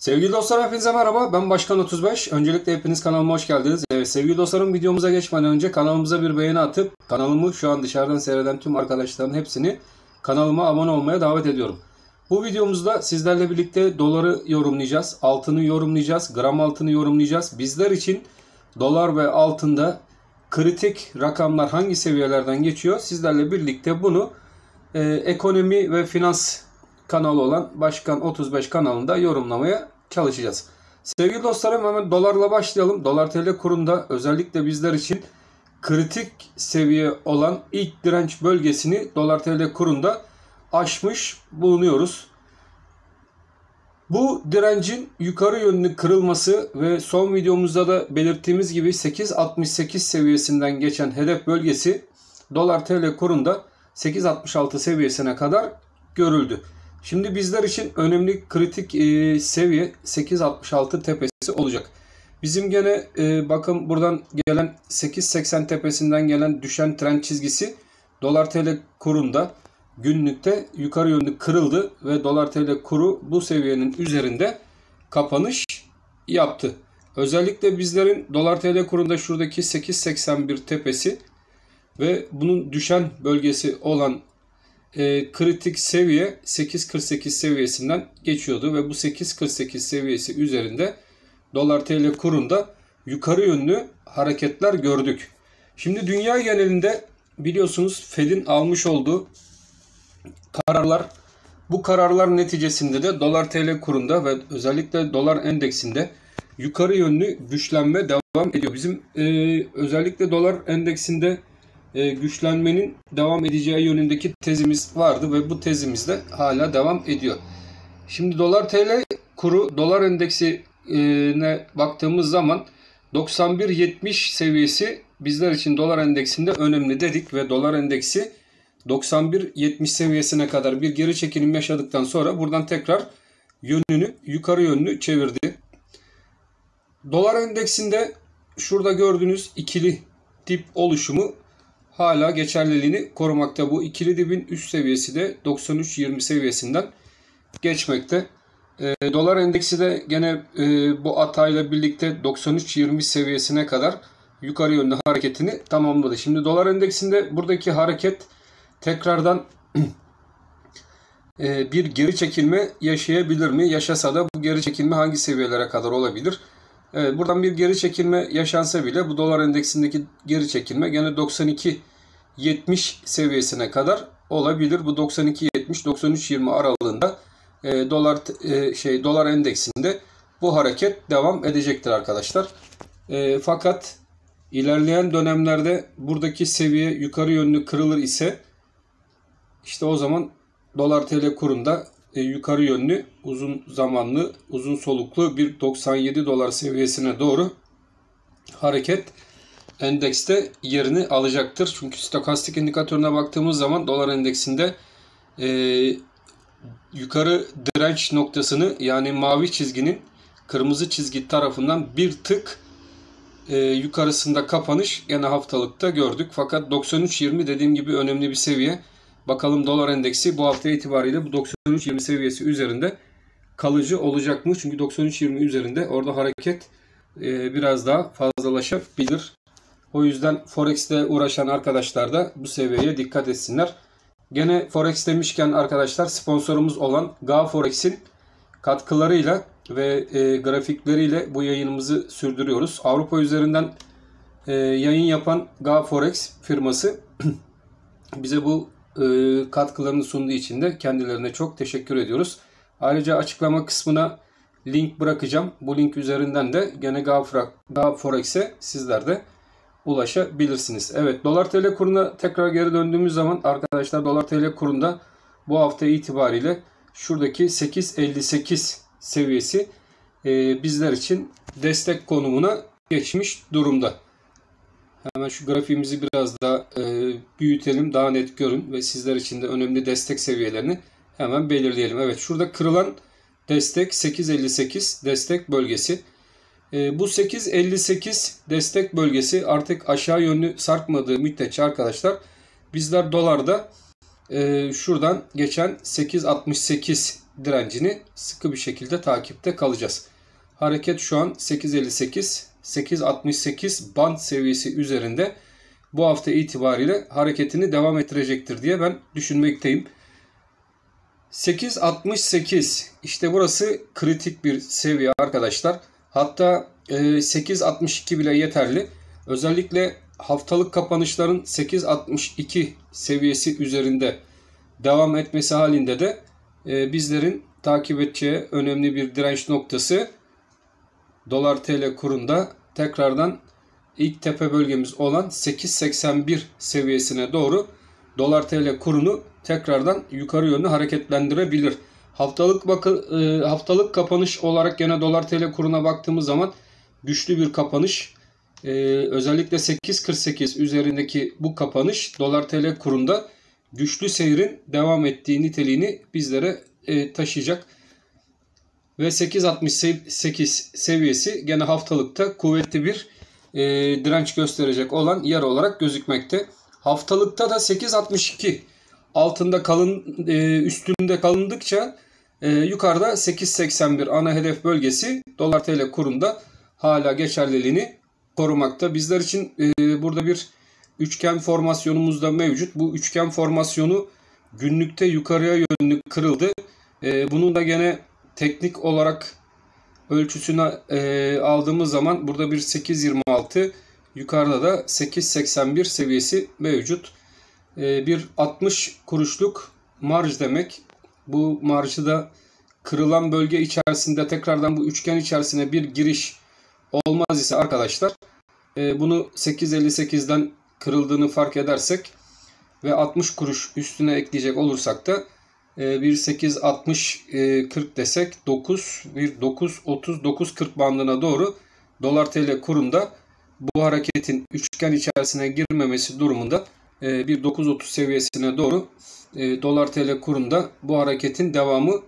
Sevgili dostlar, hepinize merhaba. Ben Başkan 35. Öncelikle hepiniz kanalıma hoş geldiniz. Evet, sevgili dostlarım, videomuza geçmeden önce kanalımıza bir beğeni atıp kanalımı şu an dışarıdan seyreden tüm arkadaşların hepsini kanalıma abone olmaya davet ediyorum. Bu videomuzda sizlerle birlikte doları yorumlayacağız, altını yorumlayacağız, gram altını yorumlayacağız. Bizler için dolar ve altında kritik rakamlar hangi seviyelerden geçiyor? Sizlerle birlikte bunu ekonomi ve finans kanalı olan Başkan 35 kanalında yorumlamaya çalışacağız. Sevgili dostlarım, hemen dolarla başlayalım. Dolar TL kurunda özellikle bizler için kritik seviye olan ilk direnç bölgesini dolar TL kurunda aşmış bulunuyoruz. Bu direncin yukarı yönlü kırılması ve son videomuzda da belirttiğimiz gibi 8.68 seviyesinden geçen hedef bölgesi dolar TL kurunda 8.66 seviyesine kadar görüldü. Şimdi bizler için önemli kritik seviye 8.66 tepesi olacak. Bizim gene bakın buradan gelen 8.80 tepesinden gelen düşen trend çizgisi dolar TL kurunda günlükte yukarı yönlü kırıldı ve dolar TL kuru bu seviyenin üzerinde kapanış yaptı. Özellikle bizlerin dolar TL kurunda şuradaki 8.81 tepesi ve bunun düşen bölgesi olan kritik seviye 8.48 seviyesinden geçiyordu ve bu 8.48 seviyesi üzerinde dolar TL kurunda yukarı yönlü hareketler gördük. Şimdi dünya genelinde biliyorsunuz Fed'in almış olduğu kararlar, bu kararlar neticesinde de dolar TL kurunda ve özellikle dolar endeksinde yukarı yönlü güçlenme devam ediyor. Bizim özellikle dolar endeksinde güçlenmenin devam edeceği yönündeki tezimiz vardı ve bu tezimiz de hala devam ediyor. Şimdi dolar TL kuru, dolar endeksine baktığımız zaman 91.70 seviyesi bizler için dolar endeksinde önemli dedik ve dolar endeksi 91.70 seviyesine kadar bir geri çekilim yaşadıktan sonra buradan tekrar yönünü yukarı yönlü çevirdi. Dolar endeksinde şurada gördüğünüz ikili dip oluşumu hala geçerliliğini korumakta. Bu ikili dibin üst seviyesi de 93.20 seviyesinden geçmekte. Dolar endeksi de gene bu atayla birlikte 93.20 seviyesine kadar yukarı yönlü hareketini tamamladı. Şimdi dolar endeksinde buradaki hareket tekrardan bir geri çekilme yaşayabilir mi? Yaşasa da bu geri çekilme hangi seviyelere kadar olabilir? Evet, buradan bir geri çekilme yaşansa bile bu dolar endeksindeki geri çekilme gene 92.70 seviyesine kadar olabilir. Bu 92.70-93.20 aralığında dolar endeksinde bu hareket devam edecektir arkadaşlar. Fakat ilerleyen dönemlerde buradaki seviye yukarı yönlü kırılır ise işte o zaman dolar TL kurunda yukarı yönlü uzun zamanlı, uzun soluklu bir 97 dolar seviyesine doğru hareket endekste yerini alacaktır. Çünkü stokastik indikatörüne baktığımız zaman dolar endeksinde yukarı direnç noktasını, yani mavi çizginin kırmızı çizgi tarafından bir tık yukarısında kapanış gene haftalıkta gördük. Fakat 93.20 dediğim gibi önemli bir seviye. Bakalım dolar endeksi bu hafta itibariyle bu 93.20 seviyesi üzerinde kalıcı olacak mı? Çünkü 93.20 üzerinde orada hareket biraz daha fazlalaşabilir. O yüzden Forex ile uğraşan arkadaşlar da bu seviyeye dikkat etsinler. Gene Forex demişken arkadaşlar, sponsorumuz olan GaForex'in katkılarıyla ve grafikleriyle bu yayınımızı sürdürüyoruz. Avrupa üzerinden yayın yapan GaForex firması bize bu katkılarını sunduğu için de kendilerine çok teşekkür ediyoruz. Ayrıca açıklama kısmına link bırakacağım. Bu link üzerinden de gene GaForex'e sizler de ulaşabilirsiniz. Evet, dolar TL kuruna tekrar geri döndüğümüz zaman arkadaşlar, dolar TL kurunda bu hafta itibariyle şuradaki 8.58 seviyesi bizler için destek konumuna geçmiş durumda. Hemen şu grafiğimizi biraz daha büyütelim, daha net görün ve sizler için de önemli destek seviyelerini hemen belirleyelim. Evet, şurada kırılan destek 8.58 destek bölgesi. Bu 8.58 destek bölgesi artık aşağı yönlü sarkmadığı müddetçe arkadaşlar bizler dolarda şuradan geçen 8.68 direncini sıkı bir şekilde takipte kalacağız. Hareket şu an 8.58, 8.68 band seviyesi üzerinde bu hafta itibariyle hareketini devam ettirecektir diye ben düşünmekteyim. 8.68 işte burası kritik bir seviye arkadaşlar. Hatta 8.62 bile yeterli. Özellikle haftalık kapanışların 8.62 seviyesi üzerinde devam etmesi halinde de bizlerin takip edeceği önemli bir direnç noktası dolar TL kurunda tekrardan ilk tepe bölgemiz olan 8.81 seviyesine doğru dolar TL kurunu tekrardan yukarı yönlü hareketlendirebilir. Haftalık kapanış olarak gene dolar TL kuruna baktığımız zaman güçlü bir kapanış. Özellikle 8.48 üzerindeki bu kapanış dolar TL kurunda güçlü seyrin devam ettiği niteliğini bizlere taşıyacak. Ve 8.68 seviyesi gene haftalıkta kuvvetli bir direnç gösterecek olan yer olarak gözükmekte. Haftalıkta da 8.62 altında üstünde kalındıkça yukarıda 8.81 ana hedef bölgesi dolar TL kurunda hala geçerliliğini korumakta. Bizler için burada bir üçgen formasyonumuz da mevcut. Bu üçgen formasyonu günlükte yukarıya yönlü kırıldı. Bunun da gene teknik olarak ölçüsünü aldığımız zaman burada bir 8.26, yukarıda da 8.81 seviyesi mevcut. Bir 60 kuruşluk marj demek. Bu marjı da kırılan bölge içerisinde tekrardan bu üçgen içerisine bir giriş olmaz ise arkadaşlar bunu 8.58'den kırıldığını fark edersek ve 60 kuruş üstüne ekleyecek olursak da bir 8.60-40 desek 9.30-9.40 bandına doğru dolar TL kurunda bu hareketin üçgen içerisine girmemesi durumunda bir 9.30 seviyesine doğru dolar TL kurunda bu hareketin devamı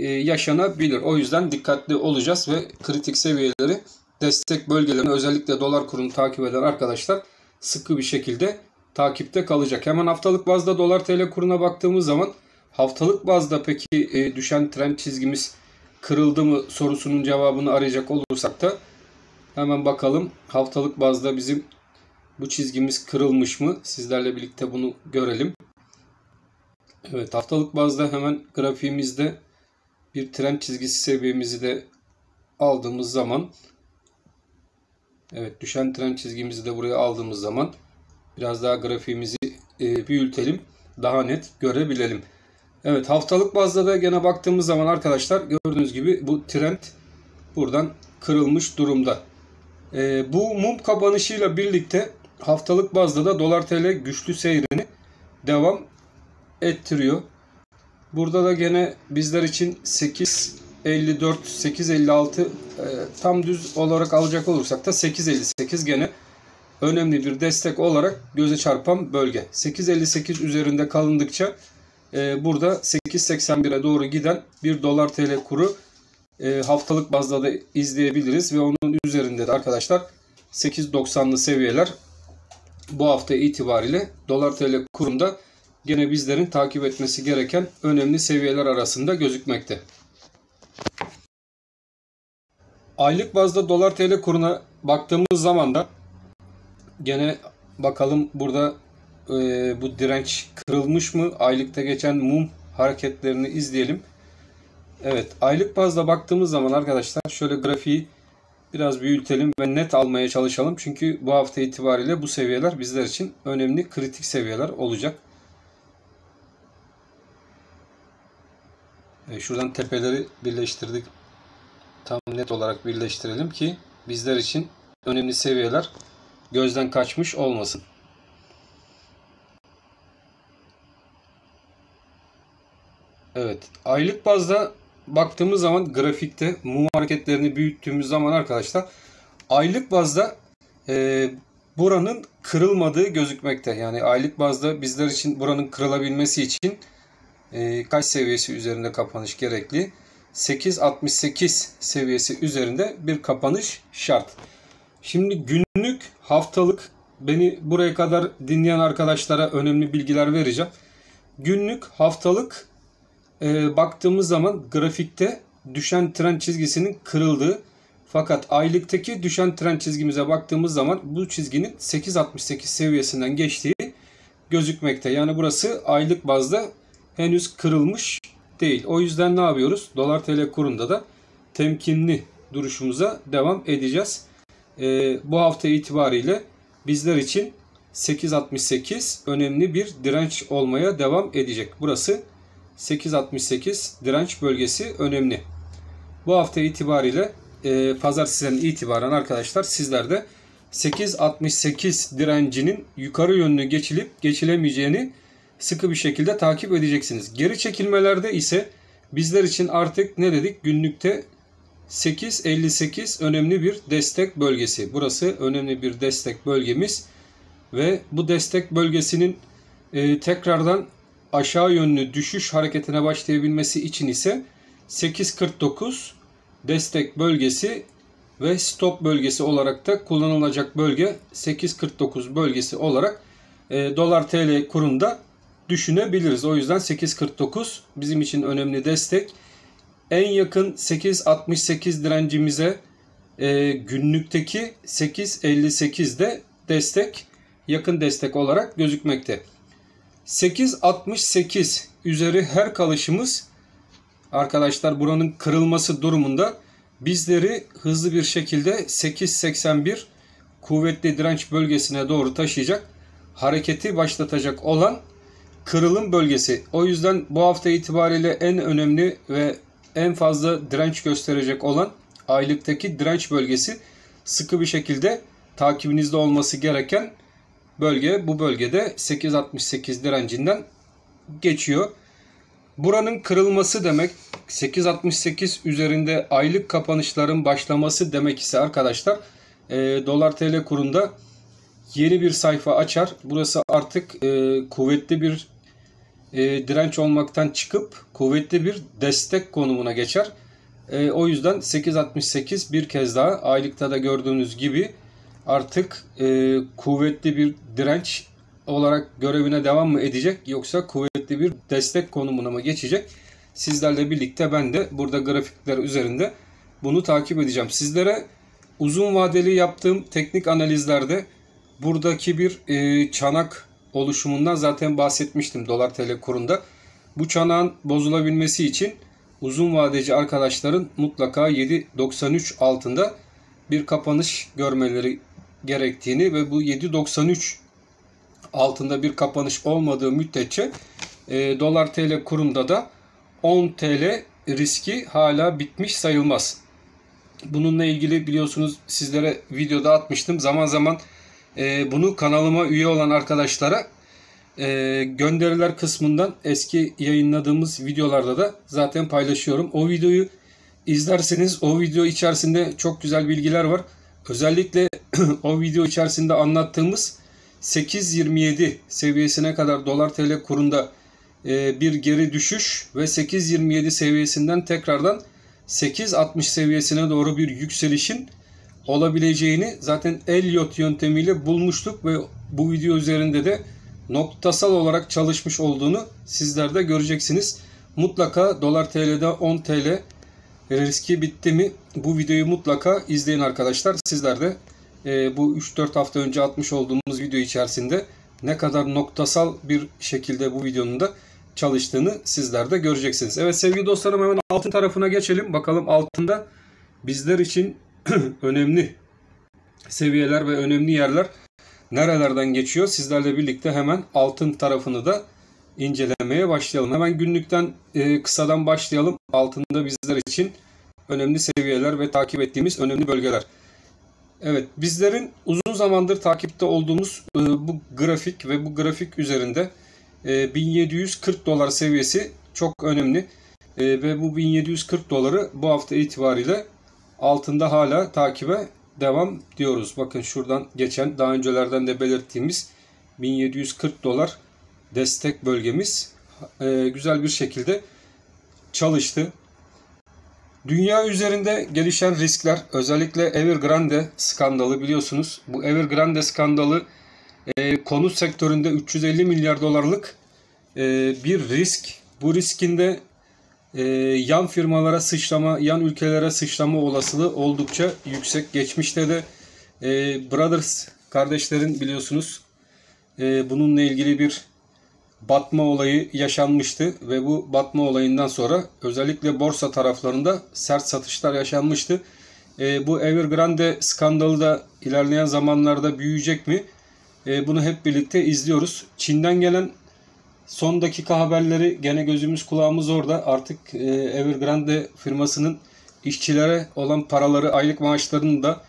yaşanabilir. O yüzden dikkatli olacağız ve kritik seviyeleri, destek bölgelerini, özellikle dolar kurunu takip eden arkadaşlar sıkı bir şekilde takipte kalacak. Hemen haftalık bazda dolar TL kuruna baktığımız zaman haftalık bazda peki düşen trend çizgimiz kırıldı mı sorusunun cevabını arayacak olursak da hemen bakalım haftalık bazda bizim bu çizgimiz kırılmış mı? Sizlerle birlikte bunu görelim. Evet, haftalık bazda hemen grafiğimizde bir trend çizgisi seviyemizi de aldığımız zaman, evet, düşen trend çizgimizi de buraya aldığımız zaman biraz daha grafiğimizi büyütelim. Daha net görebilelim. Evet, haftalık bazda da gene baktığımız zaman arkadaşlar gördüğünüz gibi bu trend buradan kırılmış durumda. Bu mum kapanışıyla birlikte haftalık bazda da dolar TL güçlü seyrini devam ettiriyor. Burada da gene bizler için 8.54, 8.56 tam düz olarak alacak olursak da 8.58 gene önemli bir destek olarak göze çarpan bölge. 8.58 üzerinde kalındıkça burada 8.81'e doğru giden bir dolar TL kuru haftalık bazda da izleyebiliriz ve onun üzerinde de arkadaşlar 8.90'lı seviyeler bu hafta itibariyle dolar TL kurunda gene bizlerin takip etmesi gereken önemli seviyeler arasında gözükmekte. Aylık bazda dolar TL kuruna baktığımız zaman da gene bakalım burada bu direnç kırılmış mı? Aylıkta geçen mum hareketlerini izleyelim. Evet, aylık bazda baktığımız zaman arkadaşlar şöyle grafiği biraz büyütelim ve net almaya çalışalım. Çünkü bu hafta itibariyle bu seviyeler bizler için önemli kritik seviyeler olacak. Şuradan tepeleri birleştirdik. Tam net olarak birleştirelim ki bizler için önemli seviyeler gözden kaçmış olmasın. Evet, aylık bazda baktığımız zaman grafikte mum hareketlerini büyüttüğümüz zaman arkadaşlar aylık bazda buranın kırılmadığı gözükmekte. Yani aylık bazda bizler için buranın kırılabilmesi için kaç seviyesi üzerinde kapanış gerekli? 8.68 seviyesi üzerinde bir kapanış şart. Şimdi günlük, haftalık, beni buraya kadar dinleyen arkadaşlara önemli bilgiler vereceğim. Günlük, haftalık baktığımız zaman grafikte düşen trend çizgisinin kırıldığı, fakat aylıktaki düşen trend çizgimize baktığımız zaman bu çizginin 8.68 seviyesinden geçtiği gözükmekte. Yani burası aylık bazda henüz kırılmış değil. O yüzden ne yapıyoruz? Dolar TL kurunda da temkinli duruşumuza devam edeceğiz. Bu hafta itibariyle bizler için 8.68 önemli bir direnç olmaya devam edecek. Burası 8.68 direnç bölgesi önemli. Bu hafta itibariyle pazartesiden itibaren arkadaşlar sizler de 8.68 direncinin yukarı yönlü geçilip geçilemeyeceğini sıkı bir şekilde takip edeceksiniz. Geri çekilmelerde ise bizler için artık ne dedik? Günlükte 8.58 önemli bir destek bölgesi. Burası önemli bir destek bölgemiz ve bu destek bölgesinin tekrardan aşağı yönlü düşüş hareketine başlayabilmesi için ise 8.49 destek bölgesi ve stop bölgesi olarak da kullanılacak bölge 8.49 bölgesi olarak dolar TL kurunda düşünebiliriz. O yüzden 8.49 bizim için önemli destek. En yakın 8.68 direncimize günlükteki 8.58'de destek, yakın destek olarak gözükmekte. 8.68 üzeri her kalışımız arkadaşlar buranın kırılması durumunda bizleri hızlı bir şekilde 8.81 kuvvetli direnç bölgesine doğru taşıyacak, hareketi başlatacak olan kırılım bölgesi. O yüzden bu hafta itibariyle en önemli ve en fazla direnç gösterecek olan aylıktaki direnç bölgesi, sıkı bir şekilde takibinizde olması gereken bölge bu bölgede 8.68 direncinden geçiyor. Buranın kırılması demek 8.68 üzerinde aylık kapanışların başlaması demek ise arkadaşlar dolar TL kurunda yeni bir sayfa açar. Burası artık kuvvetli bir direnç olmaktan çıkıp kuvvetli bir destek konumuna geçer. O yüzden 8.68 bir kez daha aylıkta da gördüğünüz gibi artık kuvvetli bir direnç olarak görevine devam mı edecek, yoksa kuvvetli bir destek konumuna mı geçecek? Sizlerle birlikte ben de burada grafikler üzerinde bunu takip edeceğim. Sizlere uzun vadeli yaptığım teknik analizlerde buradaki bir çanak oluşumundan zaten bahsetmiştim dolar TL kurunda. Bu çanağın bozulabilmesi için uzun vadeci arkadaşların mutlaka 7.93 altında bir kapanış görmeleri gerektiğini ve bu 7.93 altında bir kapanış olmadığı müddetçe dolar TL kurunda da 10 TL riski hala bitmiş sayılmaz. Bununla ilgili biliyorsunuz sizlere videoda atmıştım. Zaman zaman bunu kanalıma üye olan arkadaşlara gönderiler kısmından eski yayınladığımız videolarda da zaten paylaşıyorum. O videoyu izlerseniz o video içerisinde çok güzel bilgiler var. Özellikle o video içerisinde anlattığımız 8.27 seviyesine kadar dolar TL kurunda bir geri düşüş ve 8.27 seviyesinden tekrardan 8.60 seviyesine doğru bir yükselişin olabileceğini zaten Elliott yöntemiyle bulmuştuk ve bu video üzerinde de noktasal olarak çalışmış olduğunu sizler de göreceksiniz. Mutlaka dolar TL'de 10 TL riski bitti mi? Bu videoyu mutlaka izleyin arkadaşlar. Sizler de bu 3-4 hafta önce atmış olduğumuz video içerisinde ne kadar noktasal bir şekilde bu videonun da çalıştığını sizler de göreceksiniz. Evet sevgili dostlarım, hemen altın tarafına geçelim. Bakalım altında bizler için önemli seviyeler ve önemli yerler nerelerden geçiyor? Sizlerle birlikte hemen altın tarafını da incelemeye başlayalım. Hemen günlükten kısadan başlayalım. Altında bizler için önemli seviyeler ve takip ettiğimiz önemli bölgeler. Evet, bizlerin uzun zamandır takipte olduğumuz bu grafik ve bu grafik üzerinde 1740 dolar seviyesi çok önemli. Ve bu 1740 doları bu hafta itibariyle altında hala takibe devam diyoruz. Bakın şuradan geçen daha öncelerden de belirttiğimiz 1740 dolar destek bölgemiz güzel bir şekilde çalıştı. Dünya üzerinde gelişen riskler, özellikle Evergrande skandalı, biliyorsunuz. Bu Evergrande skandalı konut sektöründe 350 milyar dolarlık bir risk. Bu riskin de yan firmalara sıçrama, yan ülkelere sıçrama olasılığı oldukça yüksek. Geçmişte de Brothers kardeşlerin biliyorsunuz bununla ilgili bir batma olayı yaşanmıştı ve bu batma olayından sonra özellikle borsa taraflarında sert satışlar yaşanmıştı. Bu Evergrande skandalı da ilerleyen zamanlarda büyüyecek mi? Bunu hep birlikte izliyoruz. Çin'den gelen son dakika haberleri, gene gözümüz kulağımız orada. Artık Evergrande firmasının işçilere olan paraları, aylık maaşlarını da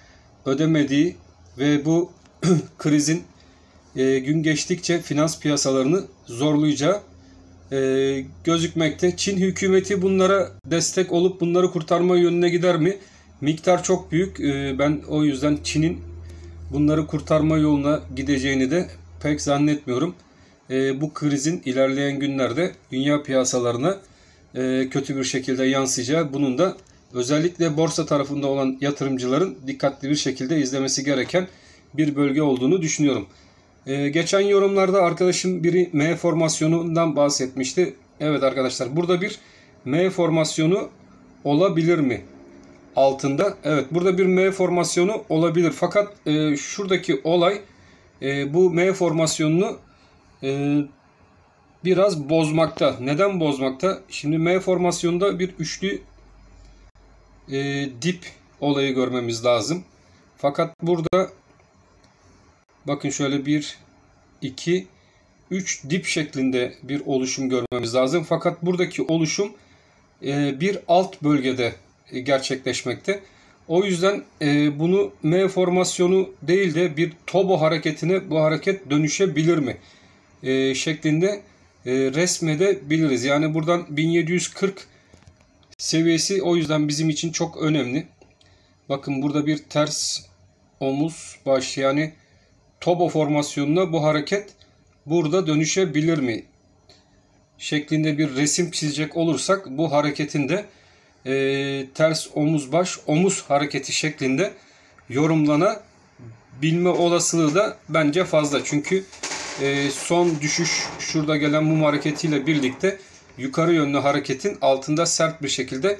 ödemediği ve bu krizin gün geçtikçe finans piyasalarını zorlayacağı gözükmekte. Çin hükümeti bunlara destek olup bunları kurtarma yönüne gider mi? Miktar çok büyük. Ben o yüzden Çin'in bunları kurtarma yoluna gideceğini de pek zannetmiyorum. Bu krizin ilerleyen günlerde dünya piyasalarına kötü bir şekilde yansıyacağı, bunun da özellikle borsa tarafında olan yatırımcıların dikkatli bir şekilde izlemesi gereken bir bölge olduğunu düşünüyorum. Geçen yorumlarda arkadaşım biri M formasyonundan bahsetmişti. Evet arkadaşlar, burada bir M formasyonu olabilir mi? Altında. Evet, burada bir M formasyonu olabilir. Fakat şuradaki olay bu M formasyonunu biraz bozmakta. Neden bozmakta? Şimdi M formasyonunda bir üçlü dip olayı görmemiz lazım. Fakat burada bakın şöyle 1, 2, 3 dip şeklinde bir oluşum görmemiz lazım. Fakat buradaki oluşum bir alt bölgede gerçekleşmekte. O yüzden bunu M formasyonu değil de bir tobo hareketine bu hareket dönüşebilir mi? Şeklinde resmedebiliriz. Yani buradan 1740 seviyesi o yüzden bizim için çok önemli. Bakın burada bir ters omuz baş, yani tobo formasyonuna bu hareket burada dönüşebilir mi? Şeklinde bir resim çizecek olursak bu hareketin de ters omuz baş omuz hareketi şeklinde yorumlanabilme olasılığı da bence fazla. Çünkü son düşüş şurada gelen mum hareketiyle birlikte yukarı yönlü hareketin altında sert bir şekilde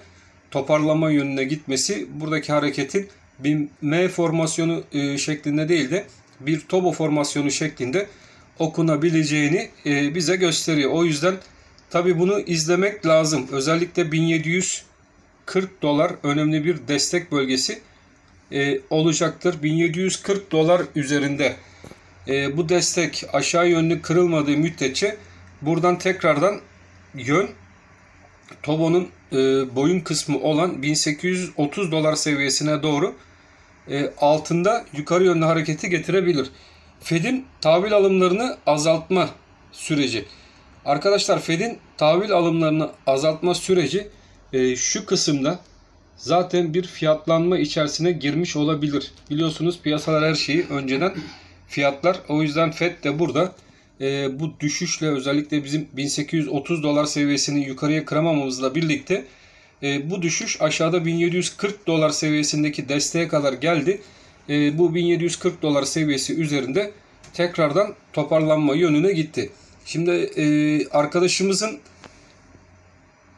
toparlama yönüne gitmesi buradaki hareketin bir M formasyonu şeklinde değil de bir tobo formasyonu şeklinde okunabileceğini bize gösteriyor. O yüzden tabi bunu izlemek lazım. Özellikle 1740 dolar önemli bir destek bölgesi olacaktır. 1740 dolar üzerinde bu destek aşağı yönlü kırılmadığı müddetçe buradan tekrardan yön Tobo'nun boyun kısmı olan 1830 dolar seviyesine doğru altında yukarı yönlü hareketi getirebilir. Fed'in tahvil alımlarını azaltma süreci. Arkadaşlar, Fed'in tahvil alımlarını azaltma süreci şu kısımda zaten bir fiyatlanma içerisine girmiş olabilir. Biliyorsunuz piyasalar her şeyi önceden fiyatlar. O yüzden Fed de burada bu düşüşle özellikle bizim 1830 dolar seviyesini yukarıya kıramamamızla birlikte bu düşüş aşağıda 1740 dolar seviyesindeki desteğe kadar geldi. Bu 1740 dolar seviyesi üzerinde tekrardan toparlanma yönüne gitti. Şimdi arkadaşımızın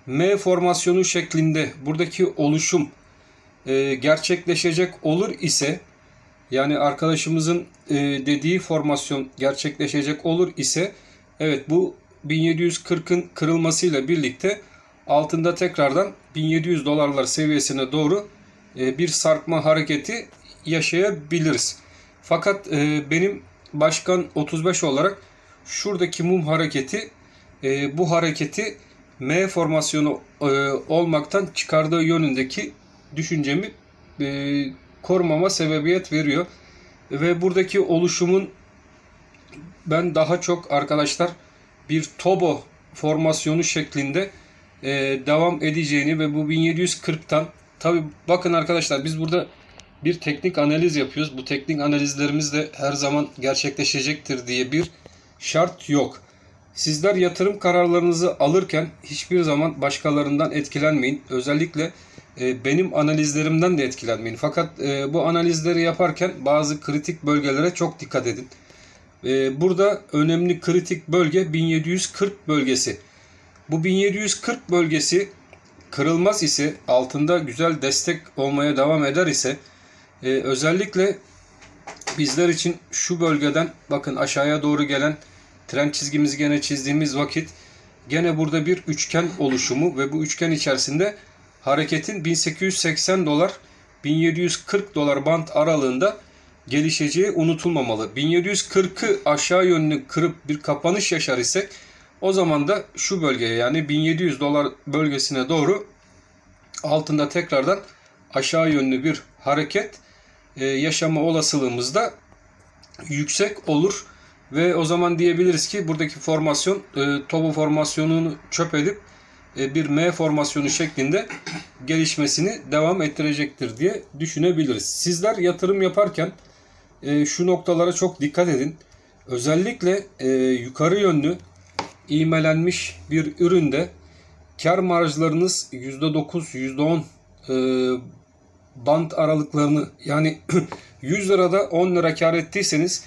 M formasyonu şeklinde buradaki oluşum gerçekleşecek olur ise, yani arkadaşımızın dediği formasyon gerçekleşecek olur ise, evet, bu 1740'ın kırılmasıyla birlikte altında tekrardan 1700 dolarlar seviyesine doğru bir sarkma hareketi yaşayabiliriz. Fakat benim Başkan 35 olarak şuradaki mum hareketi bu hareketi M formasyonu olmaktan çıkardığı yönündeki düşüncemi korumama sebebiyet veriyor. Ve buradaki oluşumun ben daha çok arkadaşlar bir tobo formasyonu şeklinde devam edeceğini ve bu 1740'tan, tabi bakın arkadaşlar, biz burada bir teknik analiz yapıyoruz. Bu teknik analizlerimiz de her zaman gerçekleşecektir diye bir şart yok. Sizler yatırım kararlarınızı alırken hiçbir zaman başkalarından etkilenmeyin. Özellikle benim analizlerimden de etkilenmeyin. Fakat bu analizleri yaparken bazı kritik bölgelere çok dikkat edin. Burada önemli kritik bölge 1740 bölgesi. Bu 1740 bölgesi kırılmaz ise, altında güzel destek olmaya devam eder ise özellikle bizler için şu bölgeden bakın aşağıya doğru gelen trend çizgimizi gene çizdiğimiz vakit gene burada bir üçgen oluşumu ve bu üçgen içerisinde hareketin 1880 dolar 1740 dolar band aralığında gelişeceği unutulmamalı. 1740'ı aşağı yönlü kırıp bir kapanış yaşar isek o zaman da şu bölgeye yani 1700 dolar bölgesine doğru altında tekrardan aşağı yönlü bir hareket yaşama olasılığımız da yüksek olur. Ve o zaman diyebiliriz ki buradaki formasyon Tobu formasyonunu çöp edip bir M formasyonu şeklinde gelişmesini devam ettirecektir diye düşünebiliriz. Sizler yatırım yaparken şu noktalara çok dikkat edin. Özellikle yukarı yönlü ivmelenmiş bir üründe kar marjlarınız %9, %10 band aralıklarını yani 100 lirada 10 lira kar ettiyseniz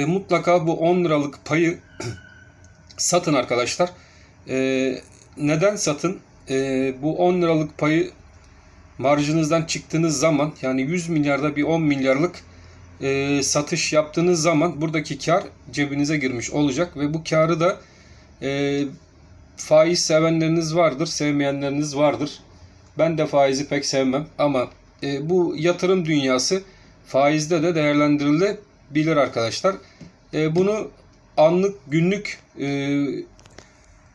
mutlaka bu 10 liralık payı satın arkadaşlar. Neden satın? Bu 10 liralık payı marjınızdan çıktığınız zaman yani 100 milyarda bir 10 milyarlık satış yaptığınız zaman buradaki kar cebinize girmiş olacak ve bu karı da faiz sevenleriniz vardır, sevmeyenleriniz vardır. Ben de faizi pek sevmem ama bu yatırım dünyası faizde de değerlendirilebilir arkadaşlar. Bunu anlık, günlük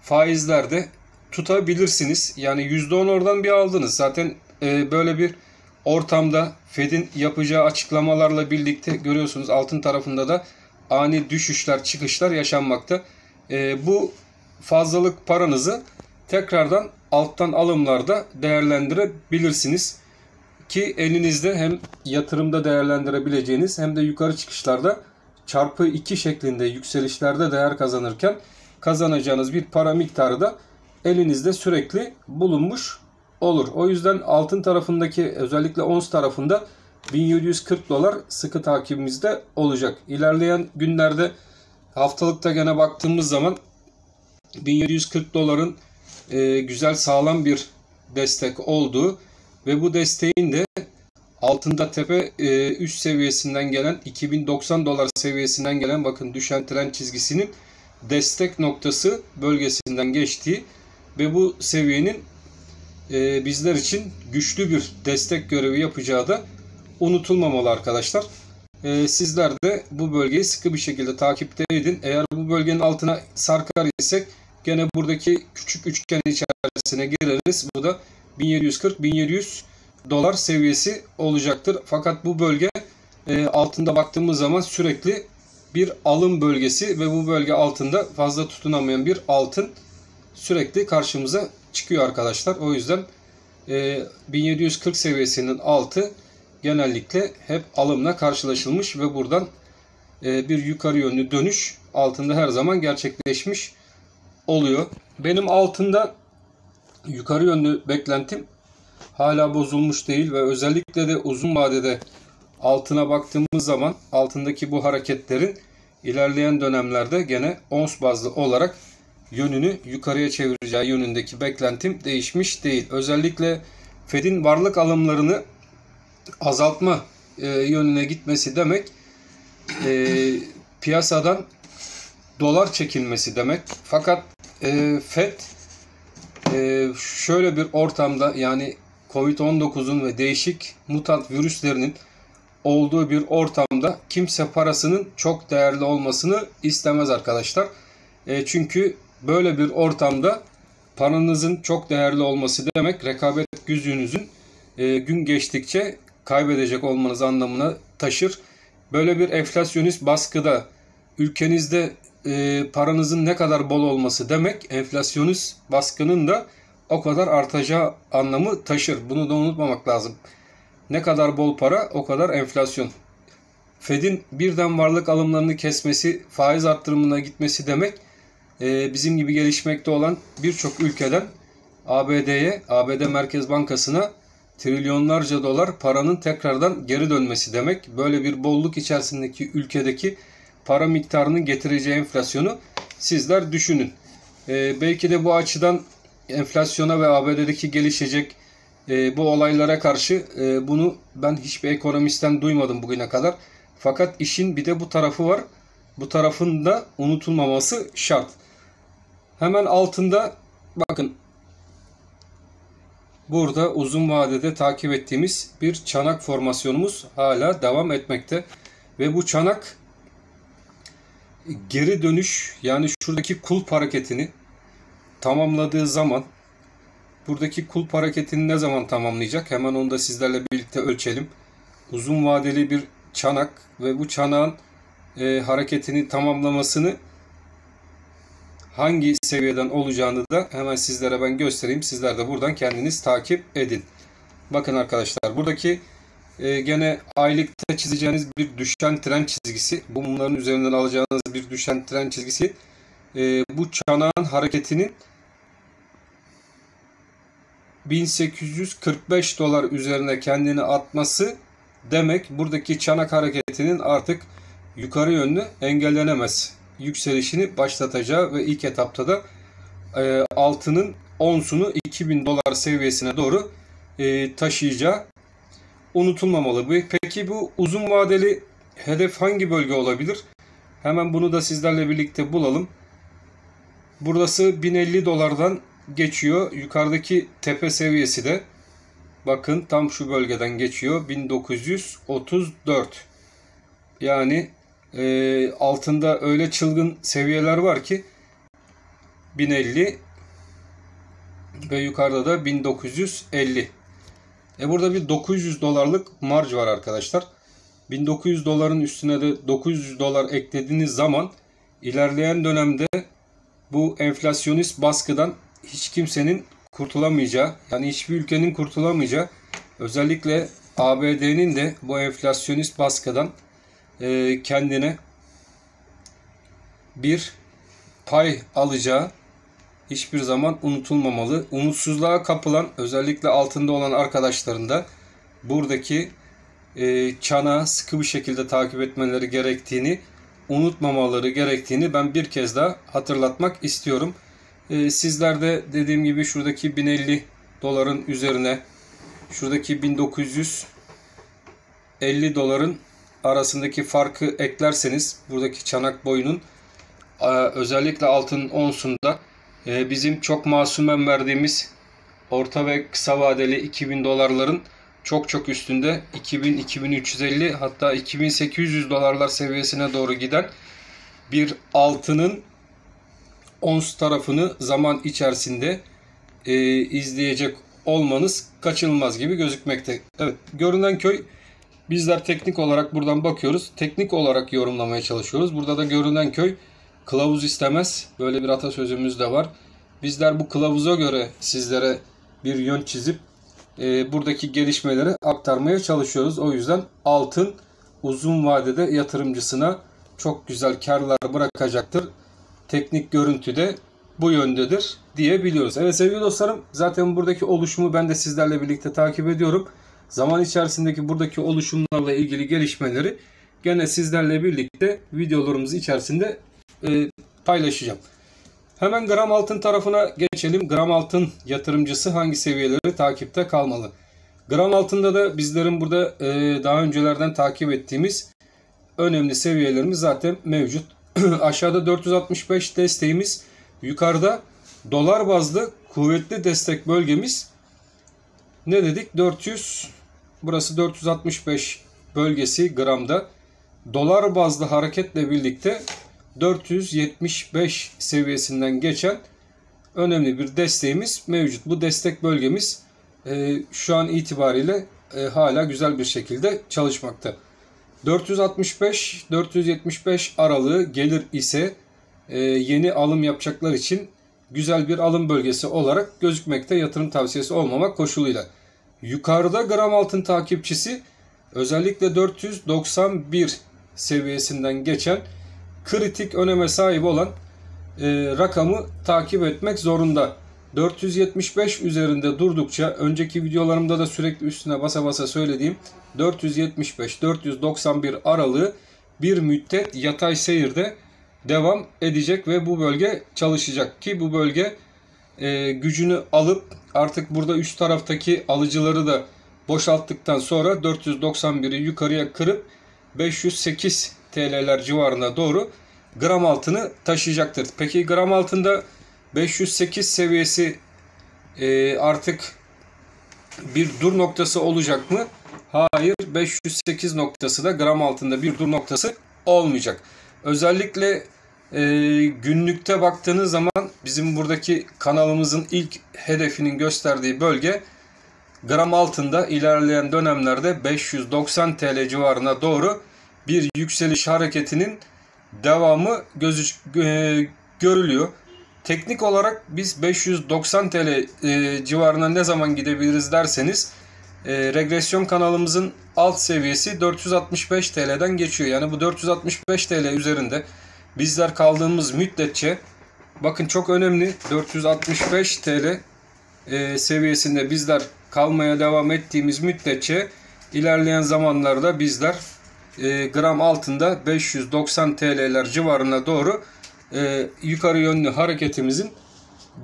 faizlerde tutabilirsiniz. Yani %10 oradan bir aldınız. Zaten böyle bir ortamda Fed'in yapacağı açıklamalarla birlikte görüyorsunuz altın tarafında da ani düşüşler, çıkışlar yaşanmakta. Bu fazlalık paranızı tekrardan alttan alımlarda değerlendirebilirsiniz. Ki elinizde hem yatırımda değerlendirebileceğiniz hem de yukarı çıkışlarda çarpı 2 şeklinde yükselişlerde değer kazanırken kazanacağınız bir para miktarı da elinizde sürekli bulunmuş olur. O yüzden altın tarafındaki özellikle ons tarafında 1740 dolar sıkı takibimizde olacak. İlerleyen günlerde haftalıkta gene baktığımız zaman 1740 doların güzel sağlam bir destek olduğu ve bu desteğin de altında tepe üst seviyesinden gelen 2090 dolar seviyesinden gelen bakın düşen trend çizgisinin destek noktası bölgesinden geçtiği ve bu seviyenin bizler için güçlü bir destek görevi yapacağı da unutulmamalı arkadaşlar. Sizler de bu bölgeyi sıkı bir şekilde takipte edin. Eğer bu bölgenin altına sarkar isek gene buradaki küçük üçgen içerisine gireriz. Bu da 1740-1700 dolar seviyesi olacaktır. Fakat bu bölge altında baktığımız zaman sürekli bir alım bölgesi ve bu bölge altında fazla tutunamayan bir altın sürekli karşımıza çıkıyor arkadaşlar. O yüzden 1740 seviyesinin altı genellikle hep alımla karşılaşılmış ve buradan bir yukarı yönlü dönüş altında her zaman gerçekleşmiş oluyor. Benim altında yukarı yönlü beklentim hala bozulmuş değil ve özellikle de uzun vadede altına baktığımız zaman altındaki bu hareketlerin ilerleyen dönemlerde gene ons bazlı olarak yönünü yukarıya çevireceği yönündeki beklentim değişmiş değil. Özellikle Fed'in varlık alımlarını azaltma yönüne gitmesi demek piyasadan dolar çekilmesi demek. Fakat Fed şöyle bir ortamda yani Covid-19'un ve değişik mutant virüslerinin olduğu bir ortamda kimse parasının çok değerli olmasını istemez arkadaşlar. Çünkü böyle bir ortamda paranızın çok değerli olması demek rekabet gücünüzün gün geçtikçe kaybedecek olmanız anlamına taşır. Böyle bir enflasyonist baskıda ülkenizde paranızın ne kadar bol olması demek enflasyonist baskının da o kadar artacağı anlamı taşır. Bunu da unutmamak lazım. Ne kadar bol para o kadar enflasyon. Fed'in birden varlık alımlarını kesmesi, faiz arttırımına gitmesi demek bizim gibi gelişmekte olan birçok ülkeden ABD'ye, ABD Merkez Bankası'na trilyonlarca dolar paranın tekrardan geri dönmesi demek. Böyle bir bolluk içerisindeki ülkedeki para miktarının getireceği enflasyonu sizler düşünün. Belki de bu açıdan enflasyona ve ABD'deki gelişecek bu olaylara karşı bunu ben hiçbir ekonomistten duymadım bugüne kadar. Fakat işin bir de bu tarafı var. Bu tarafın da unutulmaması şart. Hemen altında bakın, burada uzun vadede takip ettiğimiz bir çanak formasyonumuz hala devam etmekte. Ve bu çanak geri dönüş, yani şuradaki kulp hareketini tamamladığı zaman, buradaki kulp hareketini ne zaman tamamlayacak? Hemen onu da sizlerle birlikte ölçelim. Uzun vadeli bir çanak ve bu çanağın hareketini tamamlamasını hangi seviyeden olacağını da hemen sizlere ben göstereyim. Sizler de buradan kendiniz takip edin. Bakın arkadaşlar, buradaki gene aylıkta çizeceğiniz bir düşen trend çizgisi, bu mumların üzerinden alacağınız bir düşen trend çizgisi, bu çanağın hareketinin 1845 dolar üzerine kendini atması demek, buradaki çanak hareketinin artık yukarı yönlü engellenemez yükselişini başlatacağı ve ilk etapta da altının onsunu 2000 dolar seviyesine doğru taşıyacağı unutulmamalı. Peki bu uzun vadeli hedef hangi bölge olabilir? Hemen bunu da sizlerle birlikte bulalım. Burası 1050 dolardan geçiyor. Yukarıdaki tepe seviyesi de bakın tam şu bölgeden geçiyor. 1934. Yani altında öyle çılgın seviyeler var ki 1050 ve yukarıda da 1950. Burada bir 900 dolarlık marj var arkadaşlar. 1900 doların üstüne de 900 dolar eklediğiniz zaman ilerleyen dönemde bu enflasyonist baskıdan hiç kimsenin kurtulamayacağı, yani hiçbir ülkenin kurtulamayacağı, özellikle ABD'nin de bu enflasyonist baskıdan kendine bir pay alacağı hiçbir zaman unutulmamalı. Umutsuzluğa kapılan, özellikle altında olan arkadaşların da buradaki çanağı sıkı bir şekilde takip etmeleri gerektiğini, unutmamaları gerektiğini ben bir kez daha hatırlatmak istiyorum. Sizler de dediğim gibi şuradaki 1050 doların üzerine şuradaki 1950 doların arasındaki farkı eklerseniz, buradaki çanak boyunun özellikle altın onsunda bizim çok masumen verdiğimiz orta ve kısa vadeli 2000 dolarların çok üstünde 2000-2350 hatta 2800 dolarlar seviyesine doğru giden bir altının ons tarafını zaman içerisinde izleyecek olmanız kaçınılmaz gibi gözükmekte. Evet, görünen köy, bizler teknik olarak buradan bakıyoruz. Teknik olarak yorumlamaya çalışıyoruz. Burada da görünen köy kılavuz istemez. Böyle bir atasözümüz de var. Bizler bu kılavuza göre sizlere bir yön çizip buradaki gelişmeleri aktarmaya çalışıyoruz. O yüzden altın uzun vadede yatırımcısına çok güzel karlar bırakacaktır. Teknik görüntüde bu yöndedir diyebiliyoruz. Evet sevgili dostlarım, zaten buradaki oluşumu ben de sizlerle birlikte takip ediyorum. Zaman içerisindeki buradaki oluşumlarla ilgili gelişmeleri gene sizlerle birlikte videolarımız içerisinde paylaşacağım. Hemen gram altın tarafına geçelim. Gram altın yatırımcısı hangi seviyeleri takipte kalmalı? Gram altında da bizlerin burada daha öncelerden takip ettiğimiz önemli seviyelerimiz zaten mevcut. Aşağıda 465 desteğimiz, yukarıda dolar bazlı kuvvetli destek bölgemiz ne dedik? 400, burası 465 bölgesi gramda. Dolar bazlı hareketle birlikte 475 seviyesinden geçen önemli bir desteğimiz mevcut. Bu destek bölgemiz şu an itibariyle hala güzel bir şekilde çalışmakta. 465-475 aralığı gelir ise yeni alım yapacaklar için güzel bir alım bölgesi olarak gözükmekte, yatırım tavsiyesi olmamak koşuluyla. Yukarıda gram altın takipçisi özellikle 491 seviyesinden geçen kritik öneme sahip olan rakamı takip etmek zorunda. 475 üzerinde durdukça, önceki videolarımda da sürekli üstüne basa basa söylediğim 475-491 aralığı bir müddet yatay seyirde devam edecek ve bu bölge çalışacak ki bu bölge gücünü alıp artık burada üst taraftaki alıcıları da boşalttıktan sonra 491'i yukarıya kırıp 508 TL'ler civarına doğru gram altını taşıyacaktır. Peki gram altında 508 seviyesi artık bir dur noktası olacak mı? Hayır, 508 noktası da gram altında bir dur noktası olmayacak. Özellikle günlükte baktığınız zaman bizim buradaki kanalımızın ilk hedefinin gösterdiği bölge gram altında ilerleyen dönemlerde 590 TL civarına doğru bir yükseliş hareketinin devamı görülüyor. Teknik olarak biz 590 TL civarına ne zaman gidebiliriz derseniz regresyon kanalımızın alt seviyesi 465 TL'den geçiyor. Yani bu 465 TL üzerinde bizler kaldığımız müddetçe, bakın çok önemli, 465 TL seviyesinde bizler kalmaya devam ettiğimiz müddetçe ilerleyen zamanlarda bizler gram altında 590 TL'ler civarına doğru yukarı yönlü hareketimizin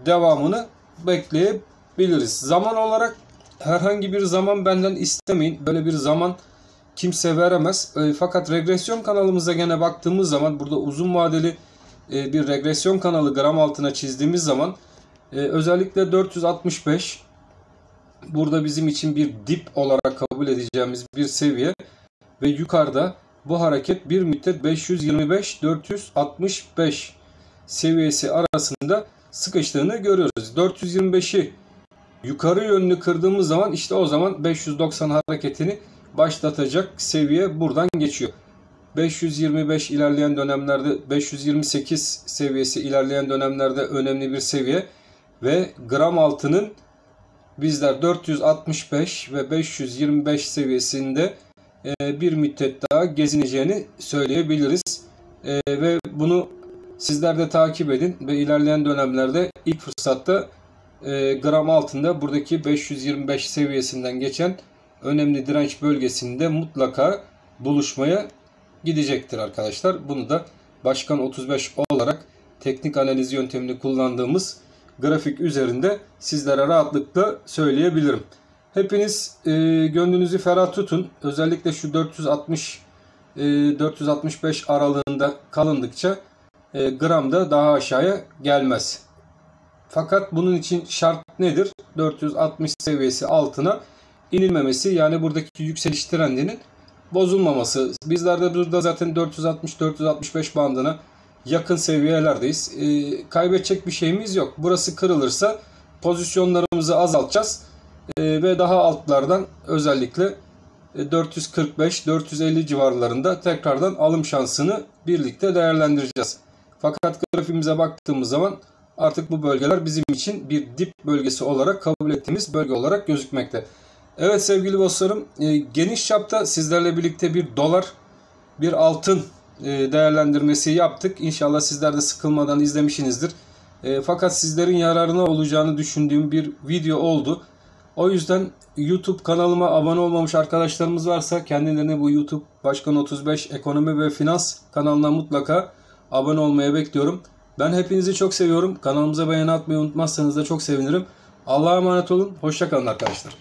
devamını bekleyebiliriz. Zaman olarak herhangi bir zaman benden istemeyin. Böyle bir zaman kimse veremez. Fakat regresyon kanalımıza gene baktığımız zaman burada uzun vadeli bir regresyon kanalı gram altına çizdiğimiz zaman özellikle 465 burada bizim için bir dip olarak kabul edeceğimiz bir seviye ve yukarıda bu hareket bir müddet 525-465 seviyesi arasında sıkıştığını görüyoruz. 425'i yukarı yönlü kırdığımız zaman işte o zaman 590 hareketini başlatacak seviye buradan geçiyor. 525 ilerleyen dönemlerde, 528 seviyesi ilerleyen dönemlerde önemli bir seviye ve gram altının bizler 465 ve 525 seviyesinde bir müddet daha gezineceğini söyleyebiliriz. Ve bunu sizler de takip edin ve ilerleyen dönemlerde ilk fırsatta gram altında buradaki 525 seviyesinden geçen önemli direnç bölgesinde mutlaka buluşmaya gidecektir arkadaşlar. Bunu da Başkan 35 olarak teknik analiz yöntemini kullandığımız grafik üzerinde sizlere rahatlıkla söyleyebilirim. Hepiniz gönlünüzü ferah tutun. Özellikle şu 460-465 aralığında kalındıkça gramda daha aşağıya gelmez. Fakat bunun için şart nedir? 460 seviyesi altına inilmemesi, yani buradaki yükseliş trendinin bozulmaması. Bizler de burada zaten 460-465 bandına yakın seviyelerdeyiz. Kaybedecek bir şeyimiz yok. Burası kırılırsa pozisyonlarımızı azaltacağız ve daha altlardan özellikle 445-450 civarlarında tekrardan alım şansını birlikte değerlendireceğiz. Fakat grafiğimize baktığımız zaman artık bu bölgeler bizim için bir dip bölgesi olarak kabul ettiğimiz bölge olarak gözükmekte. Evet sevgili dostlarım, geniş çapta sizlerle birlikte bir dolar, bir altın değerlendirmesi yaptık. İnşallah sizler de sıkılmadan izlemişsinizdir. Fakat sizlerin yararına olacağını düşündüğüm bir video oldu. O yüzden YouTube kanalıma abone olmamış arkadaşlarımız varsa kendilerini bu YouTube Başkan 35 Ekonomi ve Finans kanalına mutlaka abone olmaya bekliyorum. Ben hepinizi çok seviyorum. Kanalımıza beğeni atmayı unutmazsanız da çok sevinirim. Allah'a emanet olun. Hoşça kalın arkadaşlar.